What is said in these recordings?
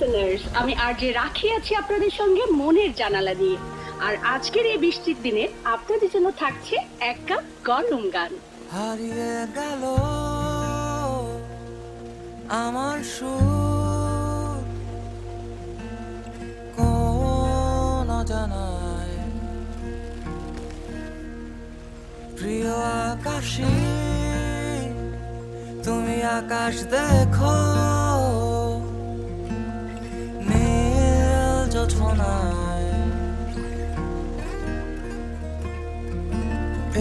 Listeners, আমি RJ রাখি আছি আপনাদের সঙ্গে মনের জানালা দিয়ে। আর আজকের এই বৃষ্টির দিনে আপনাদের জন্য থাকছে এক কাপ গরম গান। হারিয়ে গেল আমার সুর কোন অজানায়, প্রিয় আকাশে তুমি আকাশ দেখো, নীল জোছনায়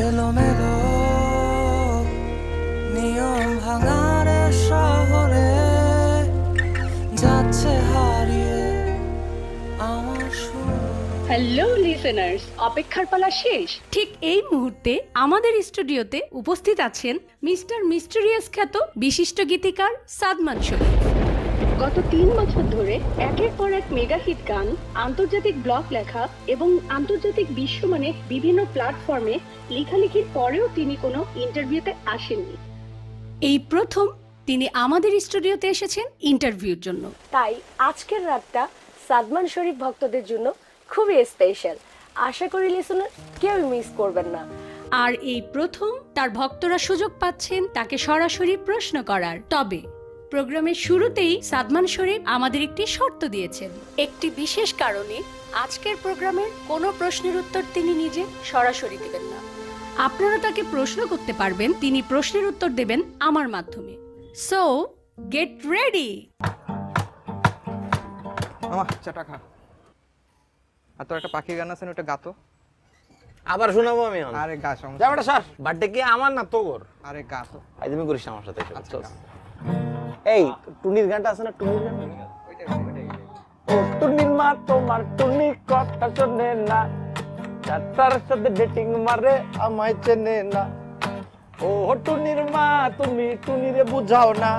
এলোমেলো নিয়ম ভাঙার শহরে যাচ্ছে হারিয়ে আমার সুর। হ্যালো লিসেনার্স, অপেক্ষার পালা শেষ। ঠিক এই মুহূর্তে আমাদের স্টুডিওতে উপস্থিত আছেন মিস্টার মিস্টেরিয়াস খ্যাত বিশিষ্ট গীতিকার সাদমান শরীফ। গত 3 বছর ধরে একের পর এক মেগা হিট গান, আন্তর্জাতিক ব্লগ লেখা এবং আন্তর্জাতিক বিশ্বমানের বিভিন্ন প্ল্যাটফর্মে লেখালেখির পরেও তিনি কোনো ইন্টারভিউতে আসেননি। এই প্রথম তিনি আমাদের স্টুডিওতে এসেছেন ইন্টারভিউর জন্য। তাই আজকের রাতটা সাদমান শরীফ ভক্তদের জন্য খুবই স্পেশাল। আশা করি লিসেনার কেউ মিস করবেন না। আর এই প্রথম তার ভক্তরা সুযোগ পাচ্ছেন তাকে সরাসরি প্রশ্ন করার। তবে প্রোগ্রামের শুরুতেই সাদমান শরীফ আমাদের একটি শর্ত দিয়েছেন। একটি বিশেষ কারণে আজকের প্রোগ্রামের কোনো প্রশ্নের উত্তর তিনি নিজে সরাসরি দেবেন না। আপনারা তাকে প্রশ্ন করতে পারবেন, তিনি প্রশ্নের উত্তর দেবেন আমার মাধ্যমে। So get ready. মামা চাটা খা। আর তোর একটা পাখির গান আছে না, ওটা গাতো। আবার শোনাবো আমি এখন। আরে গা সমস্যা। যাও এটা স্যার, বার্থডে কি আমার না তোর? আরে গাতো। আই তুমি করিস আমার সাথে এসব, চল। এই টুনির গানটা আছে না, টুনির গান? ও টুনির মা তোমার টুনি কথা শোনে না, তার সাথে ডেটিং মারে আমায় চেনে না। ও টুনির মা তুমি টুনিরে বুঝাও না,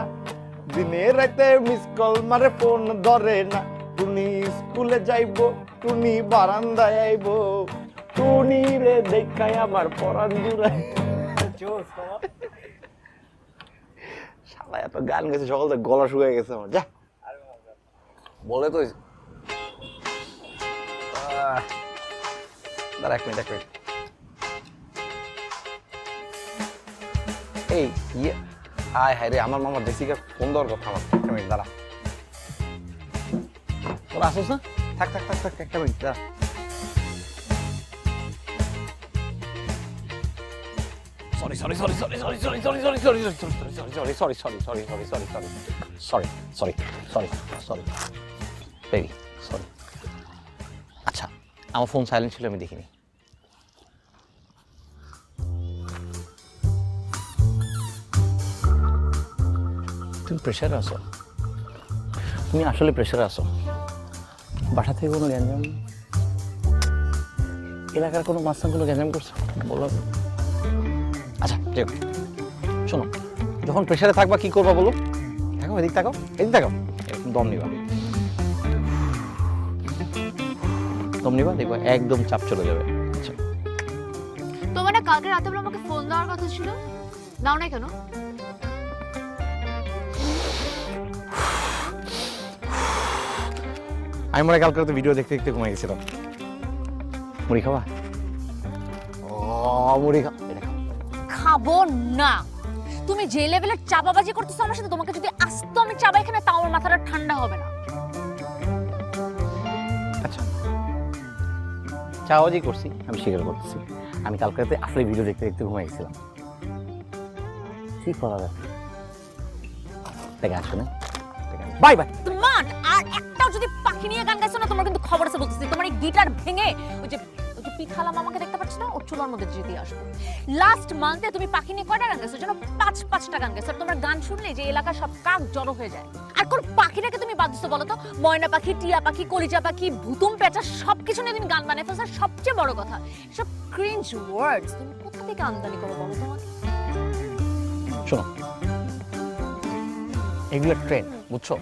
দিনে রাতে মিস কল মারে ফোন ধরে না। টুনি স্কুলে যাইবো, টুনি বারান্দায় আইবো, টুনি রে দেখাই আমার পরান জুড়াই। শালা এত গান গেছে সকাল থেকে, গলা শুকিয়ে গেছে আমার। যা বলে তো দাঁড়া এক মিনিট। এই ইয়ে হায় হায় রে, আমার মামা জেসিকা ফোন দেওয়ার কথা। আমার একটা মিনিট দাঁড়া। তোরা আসোস না? থাক একটা মিনিট দাঁড়া। আচ্ছা, আমার ফোন সাইলেন্ট ছিল, আমি দেখিনি। তুমি প্রেশারে আছো, তুমি আসলে প্রেশারে আছো। বাসা থেকে কোনো গ্যাঞ্জাম, এলাকার কোনো মাস্টারগুলো গ্যাঞ্জাম করছো বলো। আচ্ছা ঠিক, শোনো, যখন প্রেশারে থাকবা কি করবা বলো? দেখো এদিক তাকাও, এরকম দম নিবা, দেখবা একদম চাপ চলে যাবে। আচ্ছা তোমার না কালকে রাতে বেলা আমাকে ফোন দেওয়ার কথা ছিল, দাও না কেন? আমি মনে কালকে রাতে ভিডিও দেখতে ঘুমাই গেছিলাম। মুড়ি খাবা? ও মুড়ি খাবো না। তুমি যে লেভেলের চাপাবাজি করতেছো আমার সাথে, তোমাকে যদি আস্ত আমি চাবাই এখানে, তাও আমার মাথাটা ঠান্ডা হবে না। আচ্ছা চাওয়াজি করছি, আমি স্বীকার করতেছি, আমি কালকে রাতে আসলে ভিডিও দেখতে ঘুমাই গেছিলাম। কি করা যায়, দেখে আসো না। Bye bye. তোমার আর একটাও যদি পাখি নিয়ে গান গাইছো না, তোমার কিন্তু খবর আছে বলতেছি। তোমার এই গিটার ভেঙে ওই যে পিখালা মামাকে দেখতে পাচ্ছ না, ওর চুলার মধ্যে দিয়ে আসবো। লাস্ট মান্থে তুমি পাখি নিয়ে কয়টা গান গাইছো? যেন 5-5টা গান গাইছো। আর তোমার গান শুনলে যে এলাকার সব কাক জড়ো হয়ে যায়। আর কোন পাখিটাকে তুমি বাদ দিছো বলো তো? ময়না পাখি, টিয়া পাখি, কলিজা পাখি, ভুতুম পেঁচা সবকিছু নিয়ে তুমি গান বানাই ফেলছো। আর সবচেয়ে বড় কথা, সব ক্রিঞ্জ ওয়ার্ডস তুমি কোথা থেকে আমদানি করো বলো তোমাকে? শোনো, এগুলো ট্রেন্ড, বুঝছো?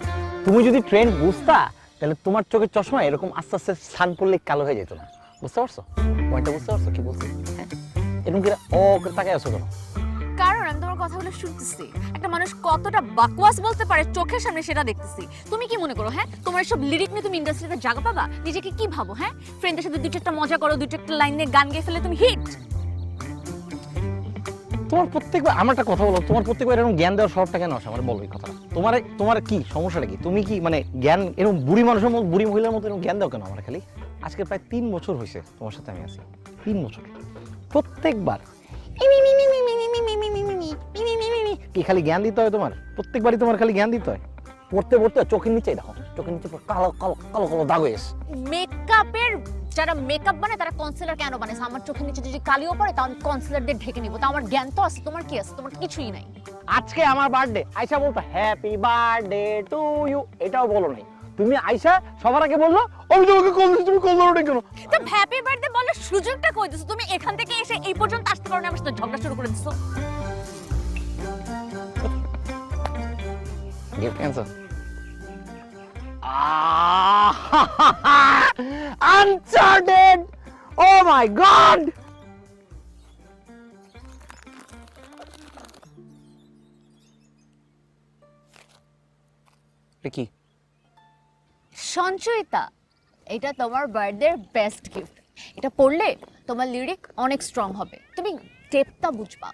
তুমি যদি ট্রেন্ড বুঝতা তাহলে তোমার চোখের চশমা এরকম আস্তে আস্তে স্নান করলে কালো হয়ে যেত না। বুঝতে পারছো পয়েন্টটা? বুঝতে পারছো কি বলছি? হ্যাঁ, এরকম করে ও তাকাই আছো কেন? কারণ আমি তোমার কথাগুলো শুনতেছি। একটা মানুষ কতটা বাকওয়াস বলতে পারে চোখের সামনে সেটা দেখতেছি। তুমি কি মনে করো হ্যাঁ তোমার সব লিরিক নিয়ে তুমি ইন্ডাস্ট্রিতে জায়গা পাবা? নিজেকে কি ভাবো হ্যাঁ? ফ্রেন্ডের সাথে দুটো একটা মজা করো, দুটো একটা লাইন নিয়ে গান গেয়ে ফেলে তুমি হিট। তোমার প্রত্যেকবার আমার একটা কথা বলো, তোমার প্রত্যেকবার এরকম জ্ঞান দেওয়ার স্বভাবটা কেন আসে আমার বলো এই কথাটা। তোমার কি সমস্যাটা কি? তুমি কি মানে জ্ঞান এরকম বুড়ি মানুষের মতো, বুড়ি মহিলার মতো এরকম জ্ঞান দাও কেন আমার? খালি আজকে প্রায় 3 বছর হয়েছে তোমার সাথে আমি আছি, 3 বছর প্রত্যেকবার কি খালি জ্ঞান দিতে হয় তোমার? প্রত্যেকবারই তোমার খালি জ্ঞান দিতে হয়? পড়তে পড়তে চোখের নিচে দেখো, চোখের নিচে পুরো কালো কালো কালো কালো দাগ হয়ে এসে। মেকআপের যারা মেকআপ বানায় তারা কনসিলার কেন বানায়? আমার চোখের নিচে যদি কালিও পড়ে তাহলে কনসিলার দিয়ে ঢেকে নিব। তা আমার জ্ঞান তো আছে, তোমার কি আছে? তোমার তো কিছুই নাই। আজকে আমার বার্থডে, আয়শা বলতো হ্যাপি বার্থডে টু ইউ, এটাও বলো নাই তুমি। আয়শা সবার আগে বললো আমি তোমাকে কল দিচ্ছি, তুমি কল ধরো না কেন? তো হ্যাপি বার্থডে বলার সুযোগটা কই দিছো তুমি? এখান থেকে এসে এই পর্যন্ত আসতে পারো না, আমার সাথে ঝগড়া শুরু করে দিছো। Gift cancel. আনচার্টেড, ও মাই গড। কি সঞ্চয়িতা, এটা তোমার বার্থডের বেস্ট গিফট। এটা পড়লে তোমার লিরিক অনেক স্ট্রং হবে, তুমি ডেপটা বুঝবা।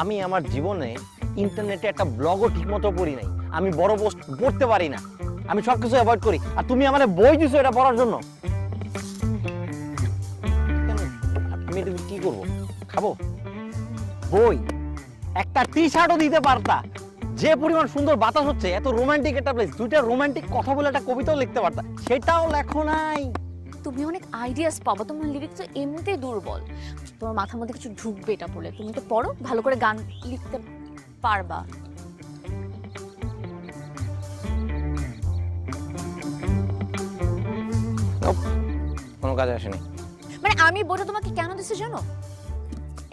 আমি আমার জীবনে ইন্টারনেটে একটা ব্লগও ঠিকমতো পড়ি নাই, আমি বড় পোস্ট পড়তে পারি না, আমি সবকিছু অ্যাভয়েড করি। আর তুমি আমারে বই দিছো এটা পড়ার জন্য? আমি এটা কি করব? খাবো? বই একটা টি শার্টও দিতে পারতা। যে পরিমাণ সুন্দর বাতাস হচ্ছে, এত রোমান্টিক একটা প্লেস, দুইটা রোমান্টিক কথা বলে একটা কবিতাও লিখতে পারতা, সেটাও লেখো নাই। তুমি অনেক আইডিয়াস পাবো, তোমার লিরিক্স তো এমনিতেই দুর্বল, তোমার মাথার মধ্যে কিছু ঢুকবে এটা পড়লে। তুমি তো পড়ো, ভালো করে গান লিখতে পারবা। কোনো কাজে আসেনি। মানে আমি বইটা তোমাকে কেন দিছি জানো?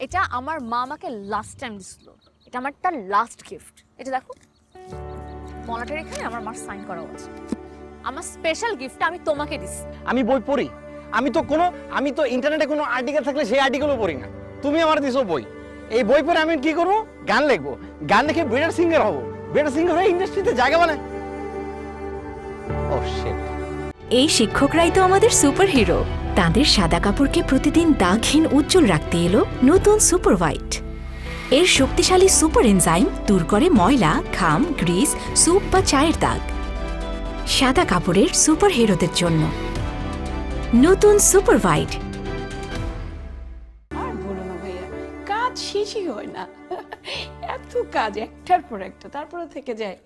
এটা আমার মা আমাকে লাস্ট টাইম দিছিল, এটা আমার তার লাস্ট গিফট। এটা দেখো মলাটের এখানে আমার মার সাইন করা আছে, আমার স্পেশাল গিফট আমি তোমাকে দিছি। আমি বই পড়ি, আমি তো ইন্টারনেটে কোনো আর্টিকেল থাকলে সেই আর্টিকেলও পড়ি না। তুমি আমার দিছো বই, এই বই পড়ে আমি কি করবো? গান লিখবো, গান লিখে বেটার সিঙ্গার হবো, বেটার সিঙ্গার হয়ে ইন্ডাস্ট্রিতে জায়গা বানায়। ও শিট। এই শিক্ষকরাই তো আমাদের সুপারহিরো। তাদের সাদা কাপড়কে প্রতিদিন দাগহীন উজ্জ্বল রাখতে এলো নতুন সুপার হোয়াইট। এর শক্তিশালী সুপার এনজাইম দূর করে ময়লা, ঘাম, গ্রিস, স্যুপ বা চায়ের দাগ। সাদা কাপড়ের সুপারহিরোদের জন্য নতুন সুপার হোয়াইট। আর বলো না ভাইয়া, কাজ শেষই হয় না, এত কাজ একটার পর একটা, তারপরে থেকে যায়।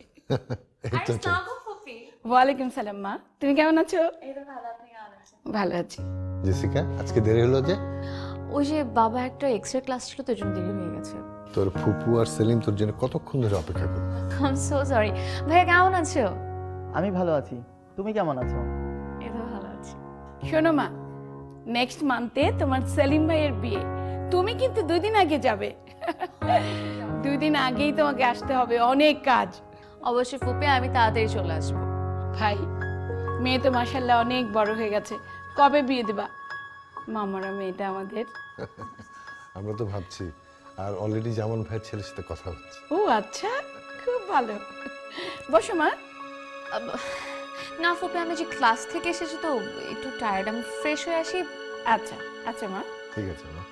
ওয়ালাইকুম সালাম মা, তুমি কেমন আছো? ভালো আছি। জেসিকা, আজকে দেরি হলো যে? ওই যে বাবা একটা এক্সরে ক্লাস ছিল তো, জন্য দেরি হয়ে গেছে। তোর ফুপু আর সেলিম তোর জন্য কতক্ষণ ধরে অপেক্ষা করে। I am so sorry. ভাইয়া কেমন আছো? আমি ভালো আছি, তুমি কেমন আছো? এই তো ভালো আছি। শোনো মা, নেক্সট মান্থে তোমার সেলিম ভাইয়ের বিয়ে, তুমি কিন্তু 2 দিন আগে যাবে। 2 দিন আগেই তোমাকে আসতে হবে, অনেক কাজ। অবশ্যই ফুপে, আমি তাড়াতাড়ি চলে আসবো। ভাই, মেয়ে তো মাশাআল্লাহ অনেক বড় হয়ে গেছে, কবে বিয়ে দিবা? মামারা মেয়েটা আমাদের। আমরা তো ভাবছি, আর অলরেডি যেমন ভাইয়ের ছেলের সাথে কথা হচ্ছে। ও আচ্ছা, খুব ভালো। বসো মা। না ফুপে, আমি যে ক্লাস থেকে এসেছি তো একটু টায়ার্ড, আমি ফ্রেশ হয়ে আসি। আচ্ছা আচ্ছা মা। ঠিক আছে মা।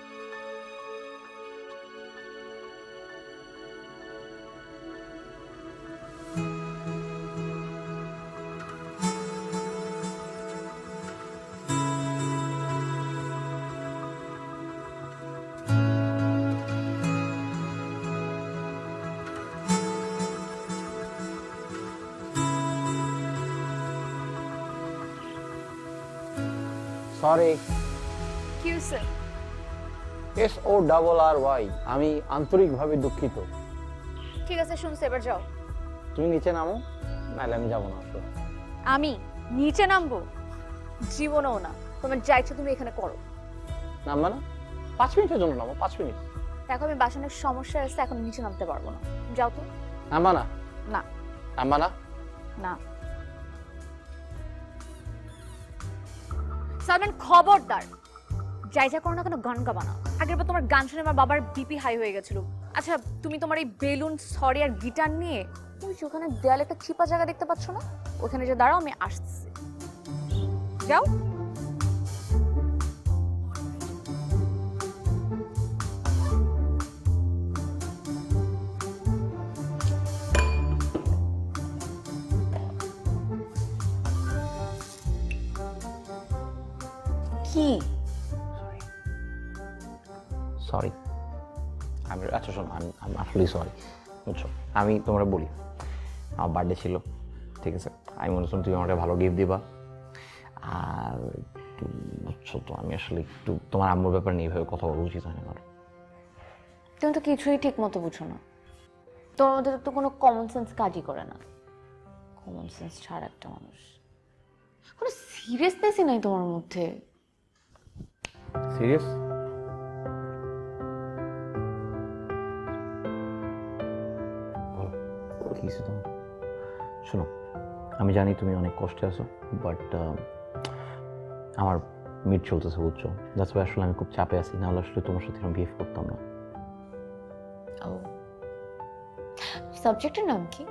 Sorry, Q sir? SORRY, আমি আন্তরিকভাবে দুঃখিত। ঠিক আছে শুনছি, এবার যাও। তুমি নিচে নামো, নাহলে আমি যাবো না। আমি নিচে নামবো? জীবনেও না। তোমার যা ইচ্ছা তুমি এখানে করো। নামবা না? 5 মিনিটের জন্য নামো, 5 মিনিট। দেখো আমি বাসনের সমস্যা আছে, এখন নিচে নামতে পারবো না। যাও তো। নামবা না? না। নামবা না? না। সালমান খবরদার যাই যা করো না কেন গান গাবা না। আগের বার তোমার গান শুনে আমার বাবার বিপি হাই হয়ে গেছিল। আচ্ছা তুমি তোমার এই বেলুন সরি আর গিটার নিয়ে ওই যে ওখানে দেয়ালে একটা চিপা জায়গা দেখতে পাচ্ছ না, ওখানে যে দাঁড়াও, আমি আসছি। যাও। কি সরি, আমি আচ্ছা শোনো, আমি আসলেই সরি, বুঝছো? আমি তোমরা বলি, আমার বার্থডে ছিল, ঠিক আছে? আমি মনে করছিলাম তুমি আমাকে ভালো গিফট দিবা, আর একটু বুঝছো তো, আমি আসলে একটু তোমার আম্মুর ব্যাপার নিয়ে এভাবে কথা বলা উচিত হয় না আমার। তুমি তো কিছুই ঠিক মতো বুঝো না, তোমার মধ্যে তো কোনো কমন সেন্স কাজই করে না। কমন সেন্স ছাড়া একটা মানুষ, কোনো সিরিয়াসনেসই নাই তোমার মধ্যে। সিরিয়াস? কিছু তোমার শোনো, আমি জানি তুমি অনেক কষ্টে আছো, বাট আমার মিট চলতেছে, বুঝছো? দ্যাটস ওয়াই আসলে আমি খুব চাপে আছি, নাহলে আসলে তোমার সাথে আমি বিহেভ করতাম না। ও, সাবজেক্টের নাম কি?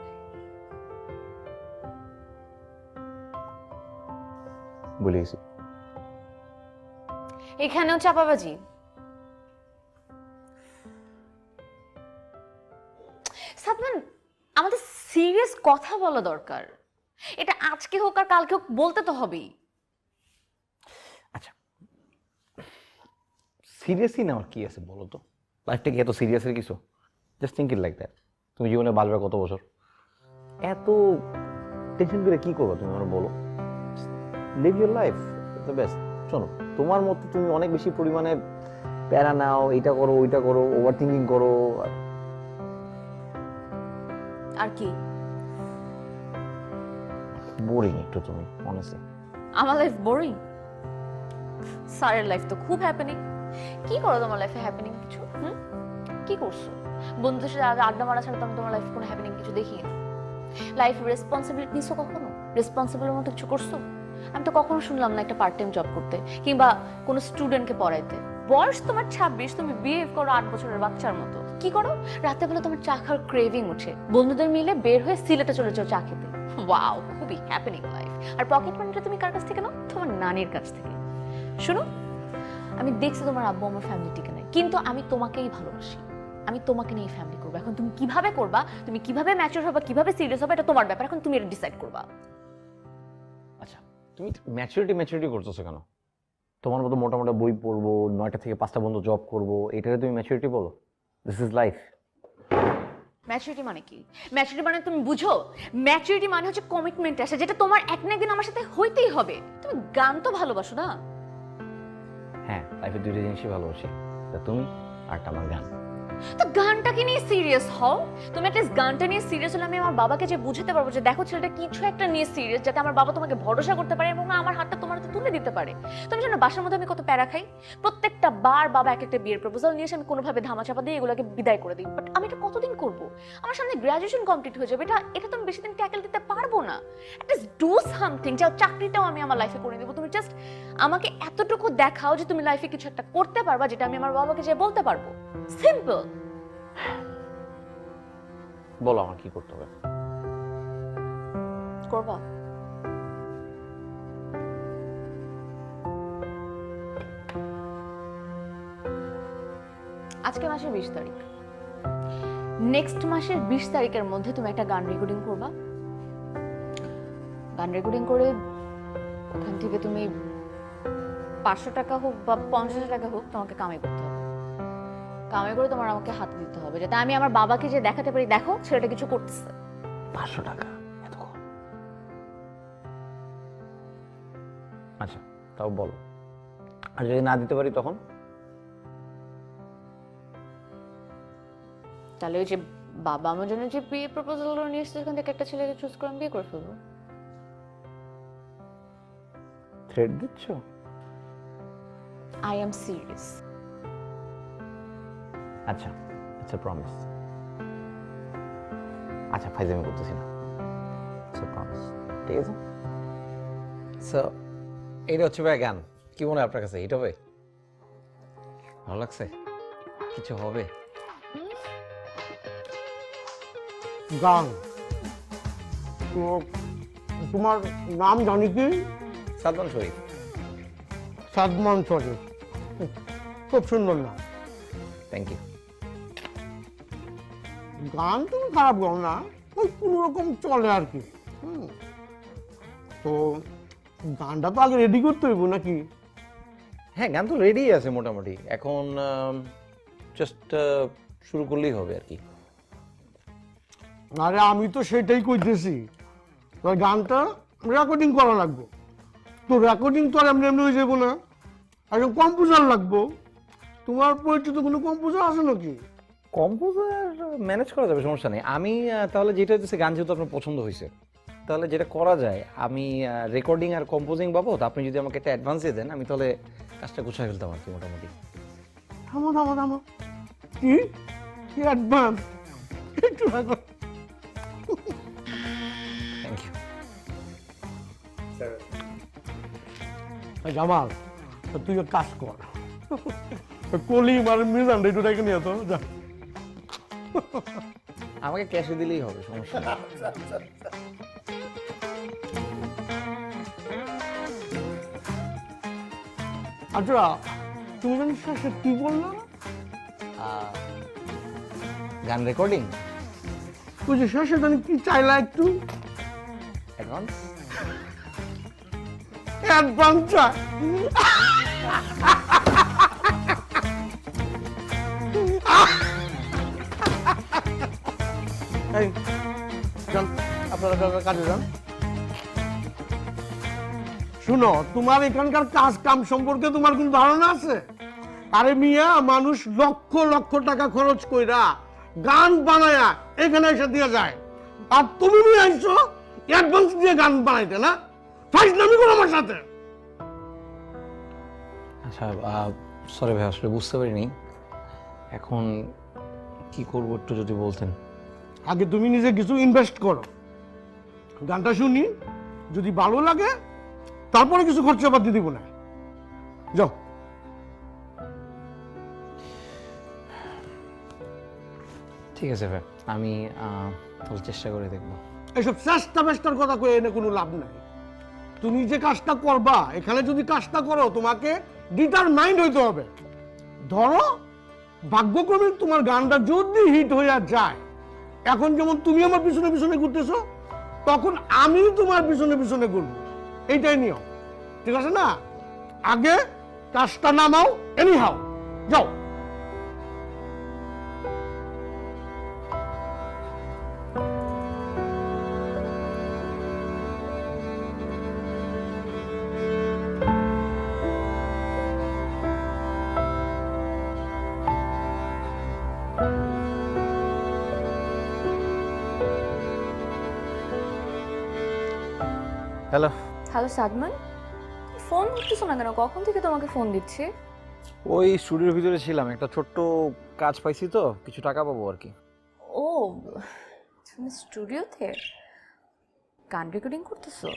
বলে গেছি। এখানেও চাপাবাজি? সাদমান, আমাদের সিরিয়াস কথা বলা দরকার। এটা আজকে হোক আর কালকে হোক বলতে তো হবেই। আচ্ছা, সিরিয়াসই নেওয়ার কি আছে বলো তো? লাইফটা কি এত সিরিয়াসের কিছু? Just think it like that. তুমি জীবনে বাঁচবে কত বছর? এত টেনশন করে কি করবে তুমি? আমার বলো, live your life, the best. শোনো, তোমার মতো তুমি অনেক বেশি পরিমাণে প্যারা নাও, এইটা করো ওইটা করো, ওভার থিঙ্কিং করো। আর কি? বোরিং একটু তুমি, অনেস্টলি। আমার লাইফ বোরিং? স্যারের লাইফ তো খুব হ্যাপেনিং। কি করো তোমার লাইফে হ্যাপেনিং কিছু? কি করছো? বন্ধুদের সাথে আড্ডা মারা ছাড়া তো আমি তোমার লাইফে কোনো হ্যাপেনিং কিছু দেখি না। লাইফ রেসপন্সিবিলিটি নিছো কখনো? রেসপন্সিবলের মতো কিছু করছো? আমি তো কখনো শুনলাম না একটা পার্ট টাইম জব করতে কিংবা কোনো স্টুডেন্টকে পড়াইতে। বয়স তোমার 26, তুমি বিহেভ করো 8 বছরের বাচ্চার মতো। কি করো? রাতে বেলা তোমার চা খাওয়ার ক্রেভিং উঠে, বন্ধুদের মিলে বের হয়ে সিলেটে চলে যাও চা খেতে। ওয়াও, খুবই হ্যাপেনিং লাইফ। আর পকেট মানিটা তুমি কার কাছ থেকে নাও? তোমার নানির কাছ থেকে। শোনো, আমি দেখছি তোমার আব্বু আমার ফ্যামিলি টিকে নাই, কিন্তু আমি তোমাকেই ভালোবাসি। আমি তোমাকে নিয়ে ফ্যামিলি করবো। এখন তুমি কিভাবে করবা, তুমি কিভাবে ম্যাচিউর হবে, কিভাবে সিরিয়াস হবে, এটা তোমার ব্যাপার। এখন তুমি এটা ডিসাইড করবা। আচ্ছা, তুমি ম্যাচুরিটি করতেছো কেন? তোমার মতো মোটা মোটা বই পড়বো, 9টা থেকে 5টা পর্যন্ত জব করবো, এটাকে তুমি ম্যাচুরিটি বলো? This is life. ম্যাচুরিটি মানে কি? ম্যাচুরিটি মানে তুমি বুঝো? ম্যাচুরিটি মানে হচ্ছে কমিটমেন্ট আসে, যেটা তোমার এক না একদিন আমার সাথে হইতেই হবে। তুমি গান তো ভালোবাসো না? হ্যাঁ, লাইফে দুইটা জিনিসই ভালোবাসি, তুমি আর আমার গান। তো গানটাকে নিয়ে সিরিয়াস হও। তুমি অ্যাটলিস্ট গানটা নিয়ে সিরিয়াস হলে আমি আমার বাবাকে যে বুঝাতে পারবো যে দেখো ছেলেটা কিছু একটা নিয়ে সিরিয়াস, যাতে আমার বাবা তোমাকে ভরসা করতে পারে এবং আমার হাতটা তোমার হাতে তুলে দিতে পারে। তুমি জানো বাসার মধ্যে আমি কত প্যারা খাই? প্রত্যেকটা বার বাবা এক একটা বিয়ের প্রপোজাল নিয়ে এসে আমি কোনোভাবে ধামাচাপা দিয়ে এগুলোকে বিদায় করে দিই। বাট আমি এটা কতদিন করবো? আমার সামনে গ্র্যাজুয়েশন কমপ্লিট হয়ে যাবে, এটা তো আমি বেশি দিন ট্যাকেল দিতে পারবো না। At least do something. যাও, চাকরিটাও আমি আমার লাইফে করে দেবো। তুমি জাস্ট আমাকে এতটুকু দেখাও যে তুমি লাইফে কিছু একটা করতে পারবা, যেটা আমি আমার বাবাকে যে বলতে পারবো। সিম্পল। বলো আমার কি করতে হবে? করবা? আজকে মাসের 20 তারিখ। নেক্সট মাসের 20 তারিখের মধ্যে তুমি একটা গান রেকর্ডিং করবা। গান রেকর্ডিং করে ওখান থেকে তুমি 500 টাকা হোক বা 50 টাকা হোক তোমাকে কামাই করতে হবে। কামাই করে তোমার আমাকে হাত দিতে হবে, যাতে আমি আমার বাবাকে যে দেখাতে পারি দেখো ছেলেটা কিছু করতেছে। 500 টাকা এত কম? আচ্ছা, তাও বলো। আর যদি না দিতে পারি তখন? তাহলে ওই যে বাবা আমার জন্য যে বিয়ে প্রপোজাল নিয়ে এসেছে ওখান থেকে একটা ছেলেকে চুজ করে আমি বিয়ে করে ফেলবো। থ্রেট দিচ্ছ? I am serious. আচ্ছা, ইটস এ প্রমিস। আচ্ছা, ফাইজলামি করতেছি না, ইটস এ প্রমিস, ঠিক আছে? সো এইটা হচ্ছে ভাই গান। কি মনে হয় আপনার কাছে হিট হবে? ভালো লাগছে? কিছু হবে? গান তো তোমার নাম জানি কি? সাদমান শরীফ। সাদমান শরীফ, খুব সুন্দর নাম। Thank you. গান তুমি খারাপ গাও না, ওই কোনো রকম চলে আর কি। তো গানটা তো আগে রেডি করতে হইব নাকি? হ্যাঁ, গান তো রেডি আছে মোটামুটি, এখন জাস্ট শুরু করলেই হবে আর কি। আরে আমি তো সেটাই কইতেছি, ওই গানটা রেকর্ডিং করা লাগবে। তো রেকর্ডিং তো আর এমনি এমনি হয়ে যাবো না, একজন কম্পোজার লাগবো। তোমার পরিচিত কোনো কম্পোজার আছে নাকি? কম্পোজার ম্যানেজ করা যাবে, সমস্যা নেই। আমি তাহলে যেটা হচ্ছে, গান যেহেতু আপনার পছন্দ হয়েছে, তাহলে যেটা করা যায়, আমি রেকর্ডিং আর কম্পোজিং বাবদ আপনি যদি আমাকে একটা অ্যাডভান্স দিয়ে দেন, আমি তাহলে কাজটা গুছিয়ে ফেলতাম আর কি মোটামুটি। থামো থামো থামো, কি কি অ্যাডভান্স? একটু রাখো। Thank you. জামাল, তুই এক কাজ কর, কলিম আর মিজান একটু ডেকে নিয়ে তো যা। আমাকে ক্যাশে দিলেই হবে, সমস্যা নেই। আচ্ছা, তুমি জানি শেষে কি বললো? গান রেকর্ডিং? তুই যে শেষে জানি কি চাইলা একটু? অ্যাডভান্স? অ্যাডভান্স চাই? এই যান, আপনারা কাজে যান। শুনো, তোমার এখানকার কাজ কাম সম্পর্কে তোমার কোন ধারণা আছে? আরে মিয়া, মানুষ লক্ষ লক্ষ টাকা খরচ কইরা গান বানায়া এখানে এসে দিয়ে যায়, আর তুমি নিয়ে আইছো অ্যাডভান্স দিয়ে গান বানাইতে না? ফাইজলামি করো আমার সাথে। আচ্ছা, সরি ভাই, আসলে বুঝতে পারিনি। এখন কি করবো একটু যদি বলতেন। আগে তুমি নিজে কিছু ইনভেস্ট করো, গানটা শুনি, যদি ভালো লাগে তারপরে কিছু খরচাপাতি দিব না। যাও। ঠিক আছে ভাই, আমি চেষ্টা করে দেখবো। এসব চেষ্টা বেষ্টার কথা কয়ে এনে কোনো লাভ নাই। তুমি যে কাজটা করবা, এখানে যদি কাজটা করো, তোমাকে ডিটারমাইন্ড হইতে হবে। ধরো ভাগ্যক্রমে তোমার গানটা যদি হিট হইয়া যায়, এখন যেমন তুমি আমার পিছনে পিছনে ঘুরতেছো, তখন আমি তোমার পিছনে পিছনে ঘুরবো, এইটাই নিয়ম। ঠিক আছে না? আগে কাজটা নামাও, এনি হাও, যাও। হ্যালো। হ্যালো সাদমান, ফোন করতেছো না কেন? কখন থেকে তোমাকে ফোন দিচ্ছি। ওই স্টুডিওর ভিতরে ছিলাম, একটা ছোট্ট কাজ পাইছি তো, কিছু টাকা পাবো আর কি। ও, তুমি স্টুডিওতে গান রেকর্ডিং করতেছো?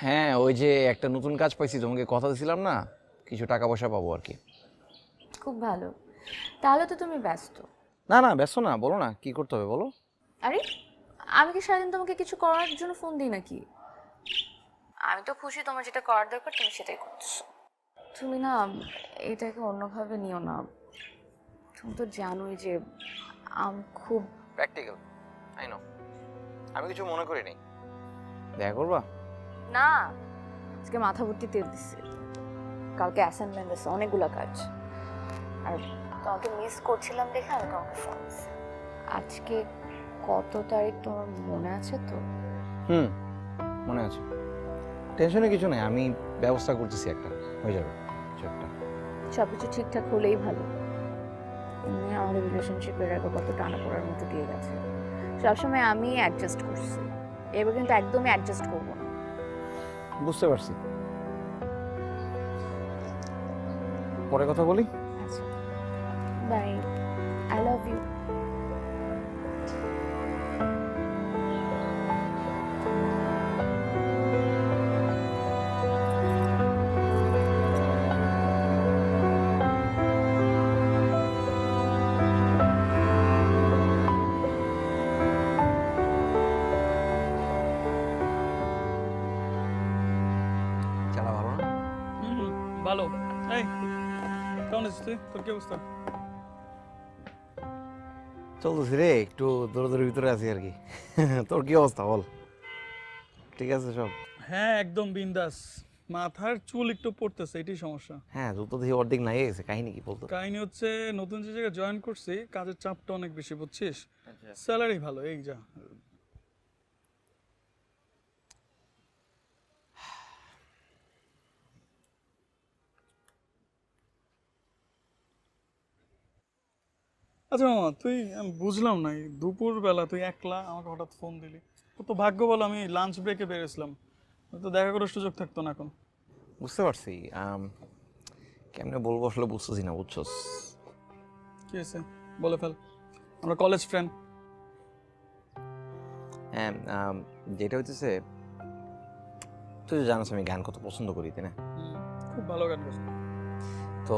হ্যাঁ, ওই যে একটা নতুন কাজ পাইছি, তোমাকে কথা দিছিলাম না, কিছু টাকা পয়সা পাবো আর কি। খুব ভালো, তাহলে তো তুমি ব্যস্ত। না না, ব্যস্ত না, বলো না কি করতে হবে বলো। আরে আমি কি সারাদিন তোমাকে কিছু করার জন্য ফোন দিই নাকি? আমি তো খুশি তোমার যেটা করার দরকার তুমি সেটাই করছো। তুমি না এটাকে অন্যভাবে নিও না, তুমি তো জানোই যে আমি খুব প্র্যাকটিক্যাল। আই নো, আমি কিছু মনে করি নাই। দেখা করবা? না, আজকে মাথা ভর্তি তেল দিচ্ছে, কালকে অ্যাসাইনমেন্ট আছে অনেকগুলো কাজ, আর তোমাকে মিস করছিলাম দেখে আমি তোমাকে ফোন দিচ্ছি। আজকে কত তারিখ তোমার মনে আছে তো? মনে আছে, টেনশনে কিছু নেই, আমি ব্যবস্থা করতেছি, একটা হয়ে যাবে কিছু একটা। সব কিছু ঠিকঠাক হলেই ভালো। এমনি আমাদের রিলেশনশিপের আগে কত টানা পড়ার মতো দিয়ে গেছে, সবসময় আমি অ্যাডজাস্ট করছি, এবার কিন্তু একদমই অ্যাডজাস্ট করবো না। বুঝতে পারছি, পরে কথা বলি। আচ্ছা, বাই, আই লাভ ইউ। ভালো। এই কেমন আছিস তুই? তোর কি অবস্থা? চলতেছি রে, একটু দৌড়াদৌড়ির ভিতরে আছি আর কি। তোর কি অবস্থা বল? ঠিক আছে সব? হ্যাঁ একদম বিন্দাস। মাথার চুল একটু পড়তেছে, এটাই সমস্যা। হ্যাঁ, তোর তো দেখি অর্ধেক নাই গেছে। কাহিনী কি বলতো? কাহিনী হচ্ছে নতুন যে জায়গায় জয়েন করছি, কাজের চাপটা অনেক বেশি, বুঝছিস? স্যালারি ভালো, এই যা। আচ্ছা মামা, আমি বুঝলাম না, দুপুর বেলা তুই একলা আমাকে হঠাৎ ফোন দিলি। তো ভাগ্য বল আমি লাঞ্চ ব্রেকে বেরিয়েছিলাম, তো দেখা করার সুযোগ থাকতো না এখন। বুঝতে পারছি, কেমনে বলবো আসলে বুঝতেছি না, বুঝছস? কি হয়েছে বলে ফেল, আমরা কলেজ ফ্রেন্ড। হ্যাঁ, যেটা হইতেছে, তুই তো জানোস আমি গান কত পছন্দ করি, তাই না? খুব ভালো গান করছিস। তো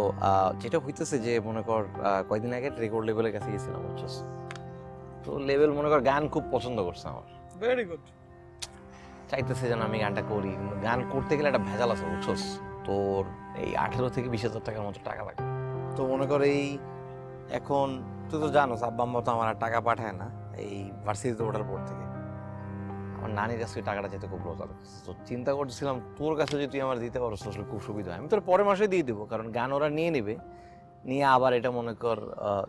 যেটা হইতেছে যে মনে কর কয়েকদিন আগে রেকর্ড লেভেলের কাছে গেছিলাম, বুঝছস? তো লেভেল মনে কর গান খুব পছন্দ করছে আমার। Very good. চাইতেছে যেন আমি গানটা করি, গান করতে গেলে একটা ভেজাল আছে, বুঝছস? তোর এই 18 থেকে 20,000 টাকার মতো টাকা লাগে। তো মনে কর এই এখন তুই তো জানোস আব্বা আম্মা তো আমার আর টাকা পাঠায় না, এই ভার্সিটিতে ওঠার পর থেকে আমার নানির কাছে টাকাটা যেতে খুব লজ্জা লাগছে। তো চিন্তা করছিলাম তোর কাছে যদি তুই আমার দিতে পারো আসলে খুব সুবিধা হয়। আমি তোর পরের মাসে দিয়ে দেবো, কারণ গান ওরা নিয়ে নেবে, নিয়ে আবার এটা মনে কর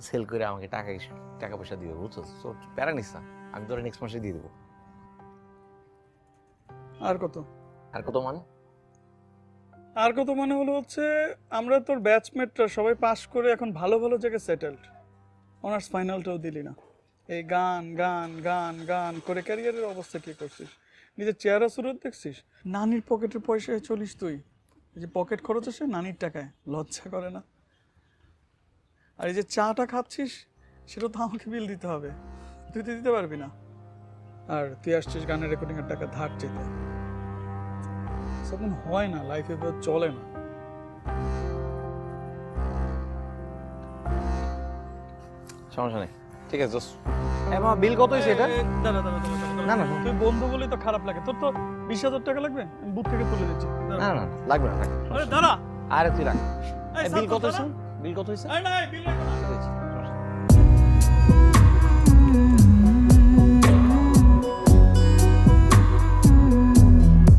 সেল করে আমাকে টাকা পয়সা দিবে, বুঝছস? তো প্যারা নিস না, আমি তোর নেক্সট মাসে দিয়ে দেবো। আর কত? আর কত মানে? আর কত মানে হলো হচ্ছে আমরা তোর ব্যাচমেটরা সবাই পাস করে এখন ভালো ভালো জায়গায় সেটেলড, অনার্স ফাইনালটাও দিলি না। এই গান গান গান গান করে ক্যারিয়ারের অবস্থা কি করছিস? নিজের চেহারা সুরত দেখছিস? নানির পকেটের পয়সায় চলিস তুই, এই যে পকেট খরচ আসে নানির টাকায়, লজ্জা করে না? আর এই যে চাটা খাচ্ছিস সেটা তো আমাকে বিল দিতে হবে, তুই তো দিতে পারবি না। আর তুই আসছিস গানের রেকর্ডিংয়ের টাকা ধার চেতে। সেরকম হয় না, লাইফে চলে না। সমস্যা নেই, ঠিক আছে দোস্ত। এমা বিল কত হয়েছে এটা? দাঁড়া, না না, তুই বন্ধু বলেই তো খারাপ লাগে। তোর তো 20,000 টাকা লাগবে, আমি বুথ থেকে তুলে দিচ্ছি। না না লাগবে না। আরে দাঁড়া, আরে তুই রাখ। বিল কত হয়েছে? বিল কত হয়েছে? আরে না, বিল রাখো না।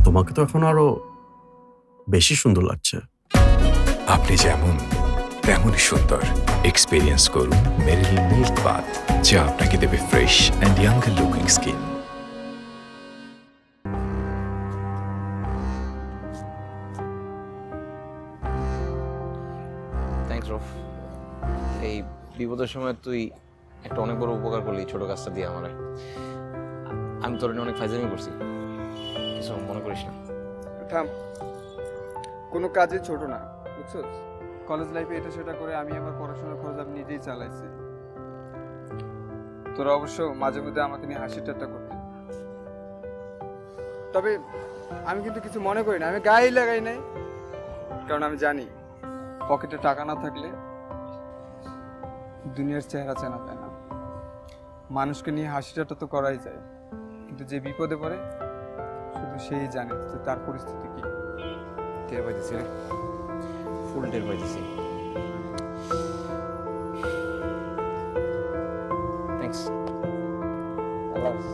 তোমাকে তো এখন আরো বেশি সুন্দর লাগছে। আপনি যেমন তেমনই সুন্দর। এক্সপেরিয়েন্স করুন মেরিলিন মিল্ক বাথ, যা আপনাকে দেবে fresh and younger looking skin. Thanks রফ, এই বিপদের সময় তুই একটা অনেক বড় উপকার করলি ছোট কাজটা দিয়ে আমার। আমি তোর অনেক ফাইজলামি করছি, কিছু মনে করিস না। থাম, কোনো কাজে ছোট না, বুঝছস? কলেজ লাইফে এটা সেটা করে আমি আমার পড়াশোনার খরচ আমি নিজেই চালাইছি। তোরা অবশ্য মাঝে মধ্যে আমাকে নিয়ে হাসি ঠাট্টা করতে, তবে আমি কিন্তু কিছু মনে করি না, আমি গায়েই লাগাই নাই। কারণ আমি জানি পকেটে টাকা না থাকলে দুনিয়ার চেহারা চেনা যায় না। মানুষকে নিয়ে হাসি ঠাট্টা তো করাই যায়, কিন্তু যে বিপদে পড়ে শুধু সেই জানে যে তার পরিস্থিতি কি। টের পাইতেছি রে, ফুল টের পাইতেছি। থ্যাংকস, আল্লাহ হাফেজ।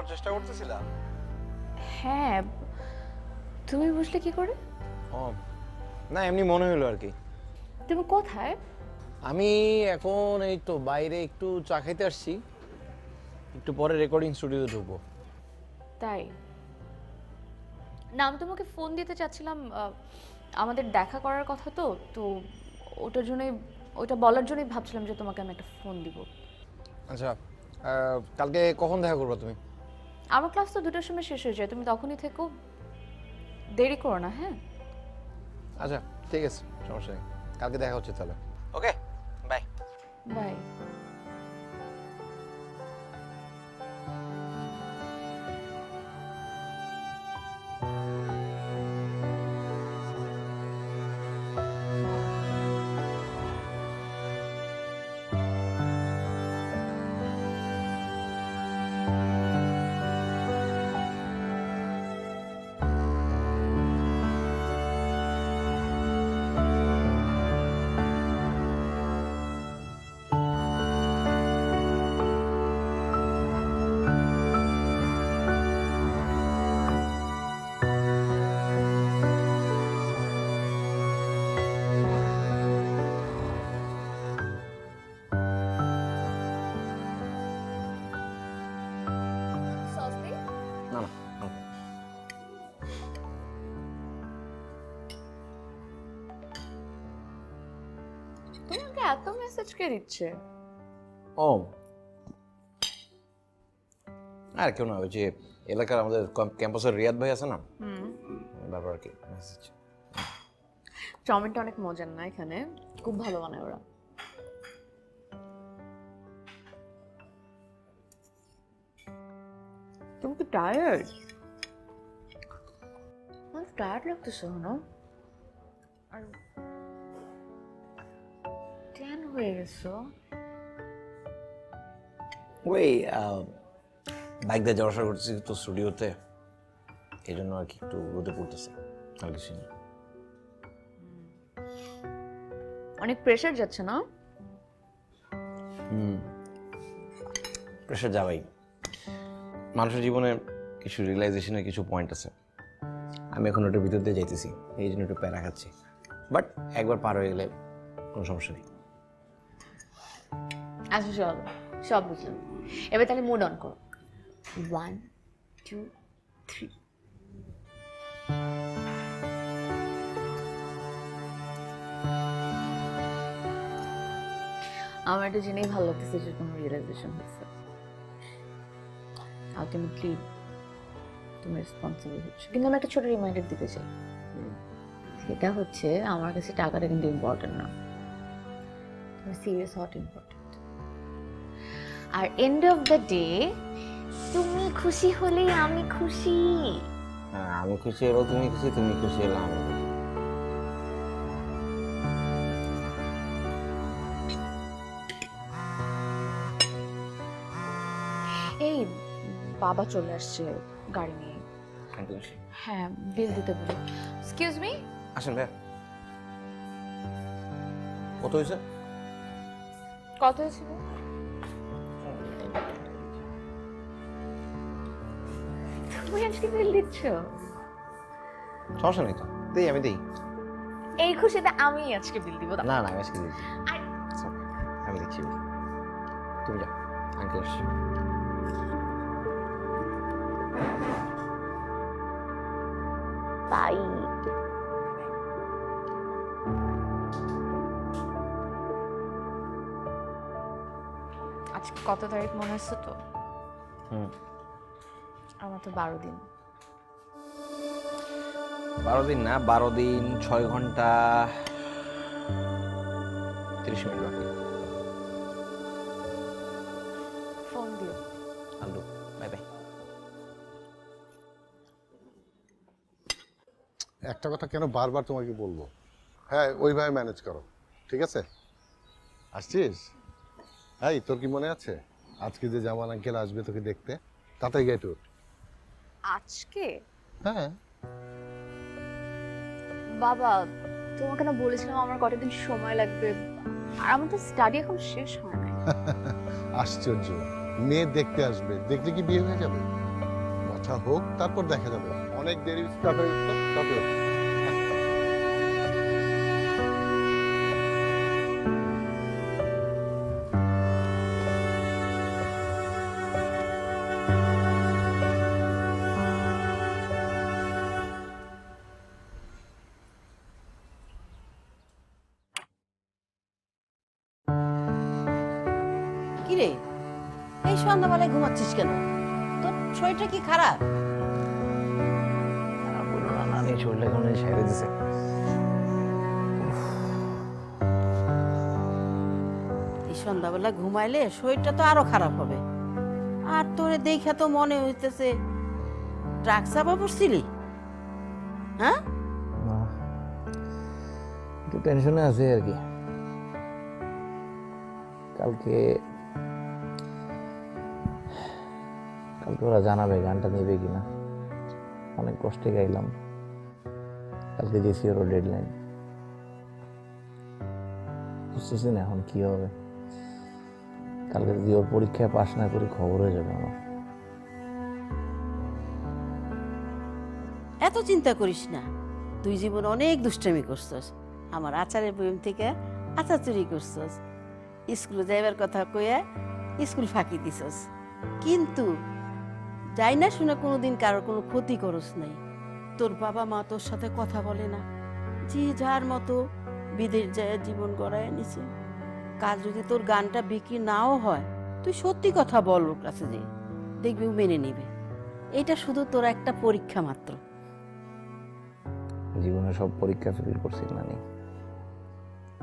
করার চেষ্টা করতেছিলা? হ্যাঁ, তুমি বুঝলে কি করে? ও না, এমনি মনে হলো আর কি। তুমি কোথায়? আমি এখন এই তো বাইরে একটু চা খাইতে আসছি, একটু পরে রেকর্ডিং স্টুডিওতে ঢুকবো। তাই না, আমি তোমাকে ফোন দিতে চাচ্ছিলাম, আমাদের দেখা করার কথা তো, তো ওটার জন্যই, ওইটা বলার জন্যই ভাবছিলাম যে তোমাকে আমি একটা ফোন দিব। আচ্ছা, কালকে কখন দেখা করবে তুমি? আমার ক্লাস তো 2টার সময় শেষ হয়ে যায়, তুমি তখনই থেকো, দেরি করো না। হ্যাঁ আচ্ছা ঠিক আছে, সমস্যা নেই, কালকে দেখা হচ্ছে তাহলে। ওকে, বাই বাই। না না, তোমাকে এত মেসেজ কে দিচ্ছে? ও আর কেউ না, ওই যে এলাকার আমাদের ক্যাম্পাসের রিয়াদ ভাই আছে না, ব্যাপার আর কি মেসেজ। চাউমিনটা অনেক মজার না, এখানে খুব ভালো বানায় ওরা। তুমি কি টায়ার্ড? অনেক টায়ার্ড লাগতেছে না? আর ট্যান হয়ে গেছো। ওই বাইক দিয়ে যাওয়া আসা করতেছি তো স্টুডিওতে, এই জন্য আর কি একটু রোদে পড়তেছে, আর কিছু না। অনেক প্রেশার যাচ্ছে না? প্রেশার যাবেই, মানুষের জীবনে কিছু রিয়েলাইজেশনের কিছু পয়েন্ট আছে, আমি এখন ওটার ভিতর দিয়ে যাইতেছি, এই জন্য একটু প্যারা খাচ্ছি, বাট একবার পার হয়ে গেলে কোনো সমস্যা নেই। আচ্ছা চলো, সব বুঝলাম, এবার তাহলে মুড অন করো। 1 2 3। আমার এটা জেনেই ভালো লাগতেছে যে তোমার রিয়েলাইজেশন হয়েছে, আলটিমেটলি তুমি রেসপন্সিবল হচ্ছ। কিন্তু আমি একটা ছোট রিমাইন্ডার দিতে চাই, সেটা হচ্ছে আমার কাছে টাকাটা কিন্তু ইম্পর্টেন্ট না, তুমি সিরিয়াস হওয়াটা ইম্পর্টেন্ট। আর এন্ড অফ দ্য ডে তুমি খুশি হলেই আমি খুশি। হ্যাঁ, আমি খুশি হলেও তুমি খুশি, তুমি খুশি হলে আমি খুশি। এই বাবা চলে আসছে গাড়ি নিয়ে। হ্যাঁ, বিল দিতে বলো। এক্সকিউজ মি, আসেন ভাইয়া। কত হয়েছে? কত হয়েছিল? তুমি আজকে বিল দিচ্ছ? সমস্যা নেই তো, দিই, আমি দিই। এই খুশিতে আমি আজকে বিল দিব। না না, আমি আজকে দিচ্ছি, আমি দিচ্ছি। তুমি যাও, আঙ্কেল আসছি। বাই। আজকে কত তারিখ মনে আছে তো? আমার তো 12 দিন। 12 দিন না, 12 দিন 6 ঘন্টা 30 মিনিট বাকি। ফোন দিও। আলু, বাই বাই। একটা কথা কেন বারবার তোমাকে বলবো? হ্যাঁ, ওইভাবে ম্যানেজ করো, ঠিক আছে? আসছিস? এই, তোর কি মনে আছে আজকে যে জামান আঙ্কেল আসবে তোকে দেখতে? তাতে গেট উঠ। আজকে? হ্যাঁ। বাবা, তোমাকে না বলেছিলাম আমার কটা দিন সময় লাগবে, আর আমার তো স্টাডি এখন শেষ হয় নাই। আশ্চর্য, মেয়ে দেখতে আসবে, দেখলে কি বিয়ে হয়ে যাবে? কাজটা হোক, তারপর দেখা যাবে। অনেক দেরি স্টার্ট হয়ে গেল, তবে কিরে, এই সন্ধ্যাবেলায় ঘুমাচ্ছিস কেন? তোর শরীরটা কি খারাপ? বলো না, নানি শরীরটা কোনো ছেড়ে দিছে। এই সন্ধ্যাবেলা ঘুমাইলে শরীরটা তো আরো খারাপ হবে। আর তোরে দেখা তো মনে হইতেছে ড্রাগস চাপা পড়ছিলি। হ্যাঁ, একটু টেনশনে আছে আর কি। কালকে ওরা জানাবে গানটা নেবে কিনা। অনেক কষ্টে গাইলাম, কালকে দিয়েছি ওর ডেডলাইন। বুঝতেছি না এখন কি হবে। কালকে যদি ওর পরীক্ষায় পাশ না করি খবর হয়ে যাবে আমার। এত চিন্তা করিস না। তুই জীবনে অনেক দুষ্টামি করছস। আমার আচারের বইম থেকে আচার চুরি করছস, স্কুলে যাইবার কথা কইয়া স্কুল ফাঁকি দিছস, কিন্তু যাই না শুনে কোনোদিন কারোর কোনো ক্ষতি করস নাই। তোর বাবা মা তোর সাথে কথা বলে না, যে যার মতো বিদেশ যায় জীবন গড়ায় নিছে। কাল যদি তোর গানটা বিক্রি নাও হয়, তুই সত্যি কথা বল ওর কাছে, যে দেখবি ও মেনে নিবে। এটা শুধু তোর একটা পরীক্ষা মাত্র। জীবনে সব পরীক্ষা ফেল করছি নানি,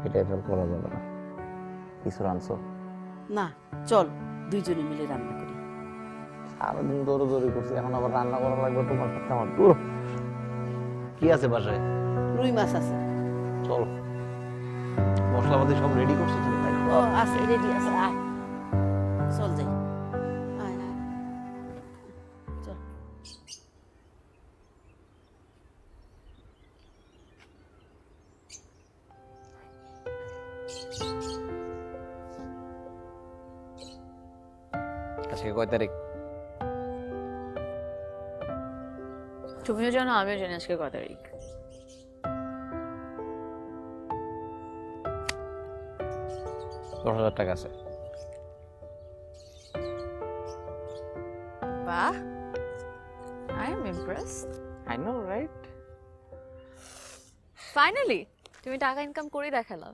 এটাই ফেল করা যাবে না। কিছু আনছো না, চল দুইজনে মিলে রান্না করি। সারাদিন দৌড়ি করছি, এখন আবার রান্না করা লাগবে তোমার সাথে আমার। দূর, কি আছে বাসায়? রুই মাছ আছে। চলো, মশলাপাতি সব রেডি করছো তুমি? ও আছে, রেডি আছে। আয় চল যাই। আয় আয় চল। আজকে কয় তারিখ? তুমিও জানো, আমিও জানি আজকে কত তারিখ। $10,000 আছে। বাহ, I am impressed. I know right. Finally তুমি টাকা ইনকাম করে দেখালা।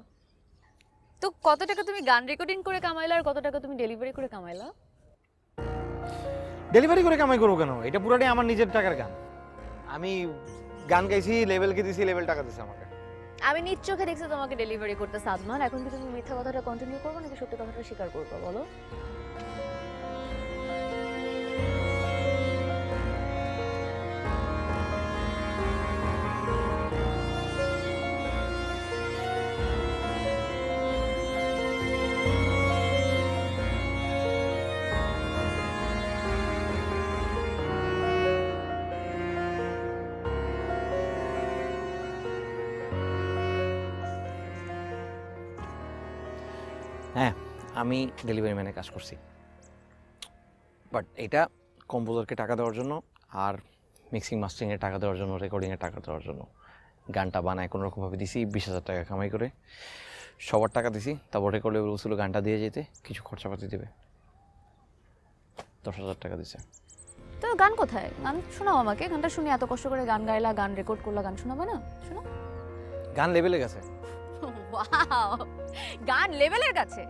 তো কত টাকা তুমি গান রেকর্ডিং করে কামাইলা, আর কত টাকা তুমি ডেলিভারি করে কামাইলা? ডেলিভারি করে কামাই করবো কেন? এটা পুরাটাই আমার নিজের টাকার গান। আমি গান গাইছি, লেভেলকে দিছি, লেভেল টাকা দিছে আমাকে। আমি নিজ চোখে দেখছি তোমাকে ডেলিভারি করতে সাদমান। এখন কি তুমি মিথ্যা কথাটা কন্টিনিউ করবে নাকি সত্যি কথাটা স্বীকার করবে বলো? হ্যাঁ, আমি ডেলিভারি ম্যানে কাজ করছি, বাট এটা কম্পোজারকে টাকা দেওয়ার জন্য, আর মিক্সিং মাস্টারিংয়ের টাকা দেওয়ার জন্য, রেকর্ডিংয়ের টাকা দেওয়ার জন্য। গানটা বানায় কোনোরকমভাবে দিছি, 20,000 টাকা কামাই করে। সবার টাকা দিছি, তারপর রেকর্ড লেভেল বলছিল গানটা দিয়ে যেতে কিছু খরচাপাতি দেবে। 10,000 টাকা দিছে। তো গান কোথায়? গান শোনাও আমাকে। গানটা শুনি, এত কষ্ট করে গান গাইলা, গান রেকর্ড করলা, গান শোনাবে না? শোনো। গান লেভেলে গেছে। ওয়াও, গান লেভেলের কাছে,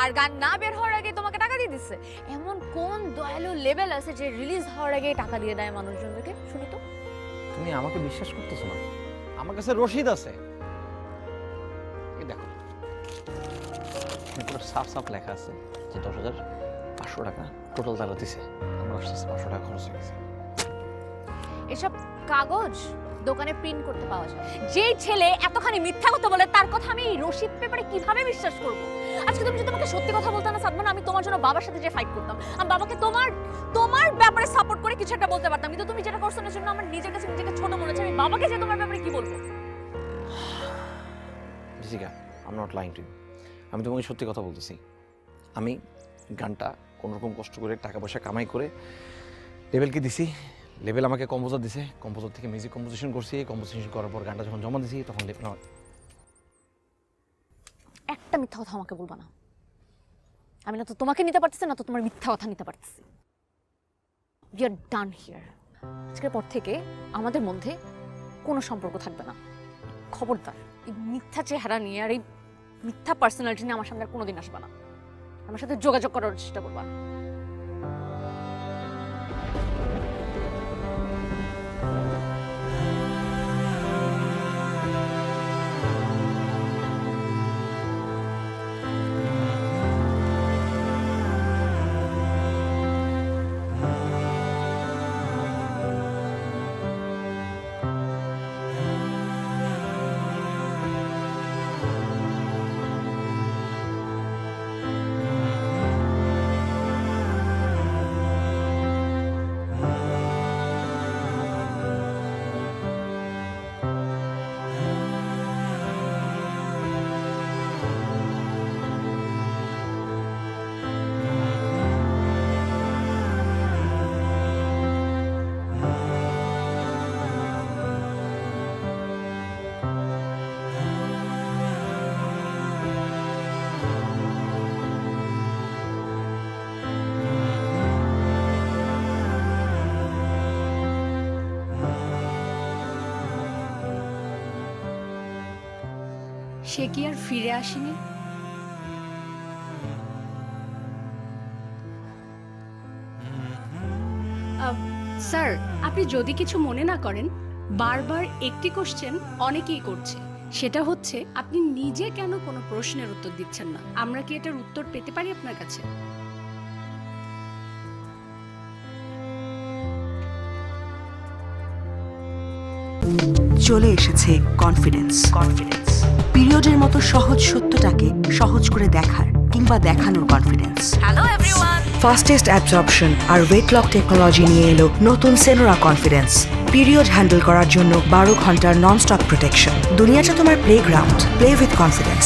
আর গান না বের হওয়ার আগে তোমাকে টাকা দিয়ে দিচ্ছে। এমন কোন দয়ালু লেভেল আছে যে রিলিজ হওয়ার আগে টাকা দিয়ে দেয় মানুষজনকে? শুনি তো। তুমি আমাকে বিশ্বাস করতেছো না? আমার কাছে রসিদ আছে, এই দেখো, পুরো সাফ সাফ লেখা আছে যে 10,500 টাকা টোটাল তারা দিছে। আমার 500 টাকা খরচ হয়ে গেছে। এসব কাগজ দোকানে প্রিন্ট করতে পাওয়া যায়। যেই ছেলে এতখানি মিথ্যা কথা বলে, তার কথা আমি এই রসিদ পেপারে কিভাবে বিশ্বাস করব? আজকে তুমি যদি আমাকে সত্যি কথা বলতে না সাদমান, আমি তোমার জন্য বাবার সাথে যে ফাইট করতাম, আমি বাবাকে তোমার ব্যাপারে সাপোর্ট করে কিছু একটা বলতে পারতাম। কিন্তু তুমি যেটা করছো না, জন্য আমার নিজের কাছে নিজেকে ছোট মনে হচ্ছে। আমি বাবাকে যে তোমার ব্যাপারে কি বলবো? রিজিকা, I am not lying to you. আমি তোমাকে সত্যি কথা বলতেছি। আমি গানটা কোনোরকম কষ্ট করে টাকা পয়সা কামাই করে লেভেলকে দিছি, লেভেল আমাকে কম্পোজার দিছে, কম্পোজার থেকে মিউজিক কম্পোজিশন করছি, কম্পোজিশন করার পর গানটা যখন জমা দিছি তখন লেভেল একটা মিথ্যা কথা আমাকে বলবা না। আমি না তো তোমাকে নিতে পারতেছি না তো তোমার মিথ্যা কথা নিতে পারতেছি। We are done here. আজকের পর থেকে আমাদের মধ্যে কোনো সম্পর্ক থাকবে না। খবরদার এই মিথ্যা চেহারা নিয়ে আর এই মিথ্যা পার্সোনালিটি নিয়ে আমার সামনে আর কোনোদিন আসবে না। আমার সাথে যোগাযোগ করার চেষ্টা করবা না। সে কি আর ফিরে আসেনি? স্যার, আপনি যদি কিছু মনে না করেন, বারবার একটি কোশ্চেন অনেকেই করছে, সেটা হচ্ছে আপনি নিজে কেন কোনো প্রশ্নের উত্তর দিচ্ছেন না। আমরা কি এটার উত্তর পেতে পারি আপনার কাছে? চলে এসেছে কনফিডেন্স। পিরিয়ডের মতো সহজ সত্যটাকে সহজ করে দেখার কিংবা দেখানোর confidence. Hello everyone, fastest absorption আর ওয়েট লক টেকনোলজি নিয়ে এলো নতুন সেনোরা কনফিডেন্স। পিরিয়ড হ্যান্ডেল করার জন্য 12 ঘন্টার নন স্টপ প্রোটেকশন। দুনিয়াটা তোমার প্লেগ্রাউন্ড, প্লে উইথ কনফিডেন্স।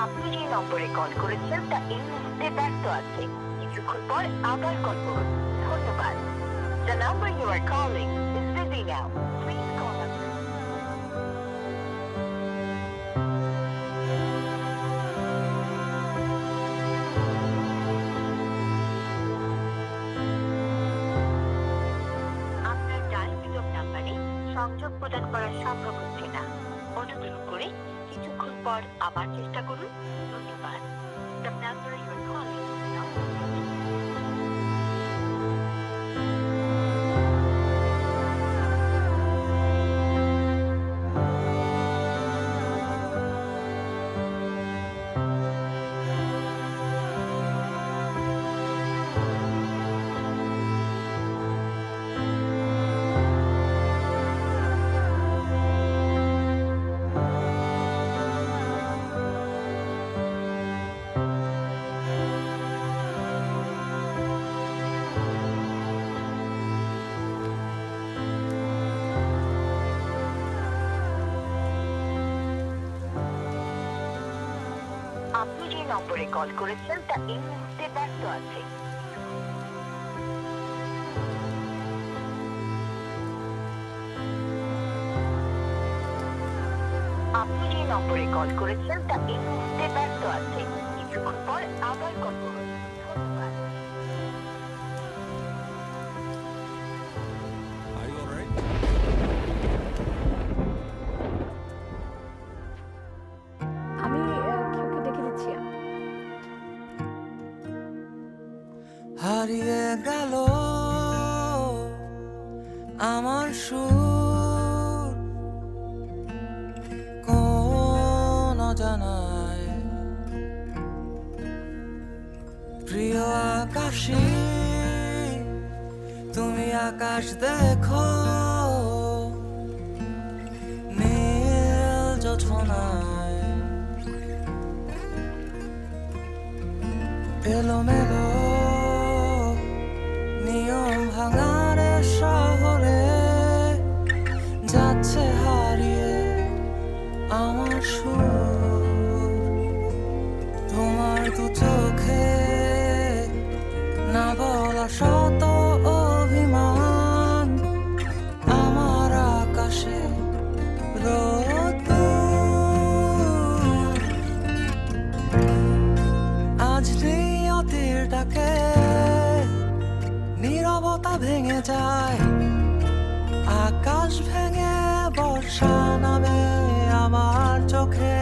আপনি যে নম্বরে কল করেছেন তা এই মুহূর্তে ব্যস্ত আছে। কিছুক্ষণ পর আবার কল করুন। ধন্যবাদ। The number you are calling is busy now. Please call us. আপনার ডায়ালকৃত নাম্বারে সংযোগ প্রদান করা সম্ভব হচ্ছে না। অনুগ্রহ করে কিছুক্ষণ পর আবার চেষ্টা করুন। ধন্যবাদ। The number you are calling is not আপনি যে নম্বরে কল করেছেন তা এই মুহূর্তে ব্যস্ত আছে। আপনি যে নম্বরে কল করেছেন তা এই মুহূর্তে ব্যস্ত আছে কিছুক্ষণ পর আবার কল করুন ধন্যবাদ আমি কেউকে দেখে দিচ্ছি। হারিয়ে গেল আমার সুর কোন অজানায় প্রিয় আকাশে তুমি আকাশ দেখো নীল জোছনায় এলোমেলো নিয়ম ভাঙার শহরে যাচ্ছে হারিয়ে আমার সুর তোমার দু চোখে না বলা শত অভিমান আমার আকাশে রোদ্দুর আজ নিয়তির ডাকে নীরবতা ভেঙে যায় আকাশ ভেঙে বর্ষা নামে আমার চোখে